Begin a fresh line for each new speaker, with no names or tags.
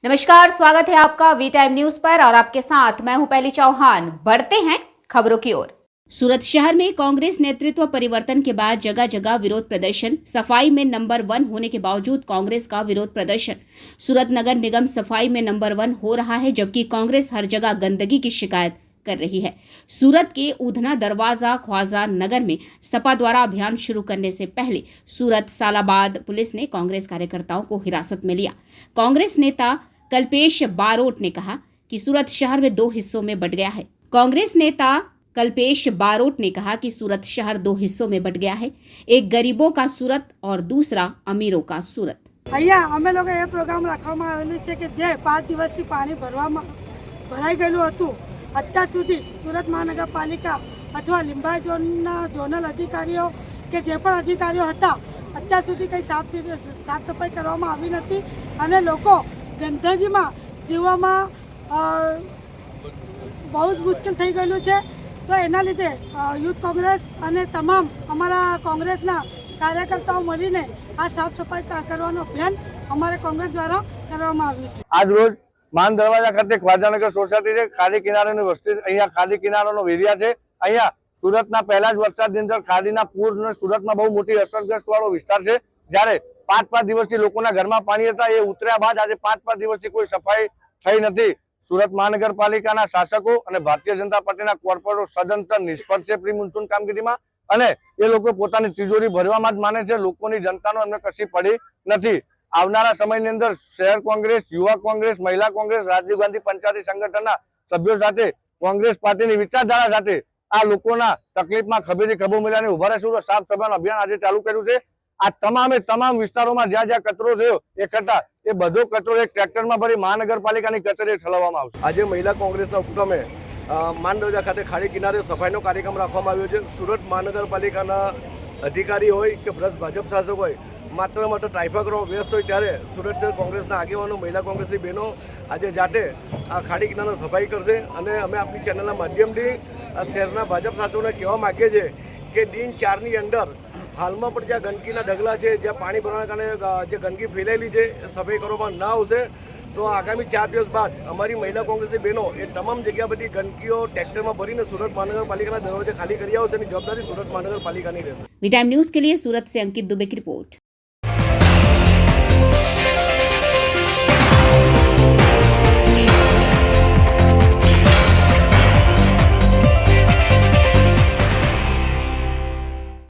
नमस्कार, स्वागत है आपका वी टाइम न्यूज पर और आपके साथ मैं हूं पहली चौहान। बढ़ते हैं खबरों की ओर। सूरत शहर में कांग्रेस नेतृत्व परिवर्तन के बाद जगह जगह विरोध प्रदर्शन। सफाई में नंबर 1 होने के बावजूद कांग्रेस का विरोध प्रदर्शन। सूरत नगर निगम सफाई में नंबर 1 हो रहा है, जबकि कांग्रेस हर जगह गंदगी की शिकायत कर रही है। सूरत के उधना दरवाजा ख्वाजा नगर में सपा द्वारा अभियान शुरू करने से पहले सूरत सालाबाद पुलिस ने कांग्रेस कार्यकर्ताओं को हिरासत में लिया। कांग्रेस नेता कल्पेश बारोट ने कहा कि सूरत शहर में 2 हिस्सों में बंट गया है। कांग्रेस नेता कल्पेश बारोट ने कहा कि सूरत शहर 2 हिस्सों में बंट गया है, एक गरीबों का सूरत और दूसरा अमीरों का सूरत।
અહીંયા અમે લોકો એ પ્રોગ્રામ રાખવામાં આવેલું છે કે જે 5 દિવસથી પાણી ભરાઈ ગયેલું હતું, અત્યાર સુધી સુરત મહાનગરપાલિકા અથવા લીંબાઈ ઝોનના ઝોનલ અધિકારીઓ કે જે પણ અધિકારીઓ હતા, અત્યાર સુધી કંઈ સાફ સફાઈ કરવામાં આવી નથી અને લોકો ગંદકીમાં જીવવામાં બહુ જ મુશ્કેલ થઈ ગયેલું છે। તો એના લીધે યુથ કોંગ્રેસ અને તમામ અમારા કોંગ્રેસના કાર્યકર્તાઓ મળીને આ સાફ સફાઈ કરવાનો અભિયાન અમારા કોંગ્રેસ દ્વારા કરવામાં આવ્યું છે।
આજ રોજ માન દરવાજા ખાતે ખ્વાજાનગર સોસાયટી છે, ખાડી કિનારાની વસ્તી, અહીંયા ખાડી કિનારાનો એરિયા છે। અહીંયા સુરતના પહેલા જ વરસાદની અંદર ખાડીના પૂર સુરતમાં બહુ મોટી અસરગ્રસ્ત વાળો વિસ્તાર છે। જ્યારે 5 દિવસથી લોકોના ઘરમાં પાણી હતા, એ ઉતર્યા બાદ આજે 5 દિવસથી કોઈ સફાઈ થઈ નથી। સુરત મહાનગરપાલિકાના શાસકો અને ભારતીય જનતા પાર્ટીના કોર્પોરેટરો સદંતર નિષ્ફળ છે પ્રી મોન્સૂન કામગીરીમાં અને એ લોકો પોતાની તિજોરી ભરવામાં જ માને છે। લોકોની જનતાનો એમને કશી પડી નથી। આવનારા સમયની અંદર શહેર કોંગ્રેસ, યુવા કોંગ્રેસ, મહિલા કોંગ્રેસ, રાજીવ ગાંધી પંચાયતી સંગઠનના સભ્યો સાથે કોંગ્રેસ પાર્ટીની વિચારધારા સાથે આ લોકોના તકલીફમાં ખભેથી ખભો મિલાવીને ઉભા રહેશું। સાફ સફાઈનું અભિયાન આજે ચાલુ કર્યું છે। આ તમામ વિસ્તારોમાં જ્યાં જ્યાં કચરો થયો એકઠા, એ બધો કચરો એક ટ્રેક્ટરમાં ભરી મહાનગરપાલિકાની કચેરીએ ઠલવવામાં આવશે।
આજે મહિલા કોંગ્રેસના ઉપક્રમે માનદરવાજા ખાતે ખાડી કિનારે સફાઈનો કાર્યક્રમ રાખવામાં આવ્યો છે। સુરત મહાનગરપાલિકાના અધિકારી હોય કે ભ્રષ્ટ ભાજપ શાસક હોય, માત્ર ટ્રાફિક કરવામાં વ્યસ્ત હોય ત્યારે સુરત શહેર કોંગ્રેસના આગેવાનો, મહિલા કોંગ્રેસની બહેનો આજે જાતે આ ખાડી કિનારે સફાઈ કરશે અને અમે આપણી ચેનલના માધ્યમથી આ શહેરના ભાજપ શાસકોને કહેવા માગીએ છીએ કે દિન 4ની અંદર હાલમાં પણ જ્યાં ગંદકીના ઢગલા છે, જ્યાં પાણી ભરવાના કારણે જે ગંદકી ફેલાયેલી છે એ સફાઈ કરવામાં ના આવશે તો આગામી 4 દિવસ બાદ અમારી મહિલા કોંગ્રેસની બહેનો એ તમામ જગ્યા બધી ગંદકીઓ ટ્રેક્ટરમાં ભરીને સુરત મહાનગરપાલિકાના દરવાજે ખાલી કરી આવશે અને જવાબદારી સુરત મહાનગરપાલિકાની રહેશે।
वी टाइम न्यूज के लिए सूरत से अंकित दुबे की रिपोर्ट।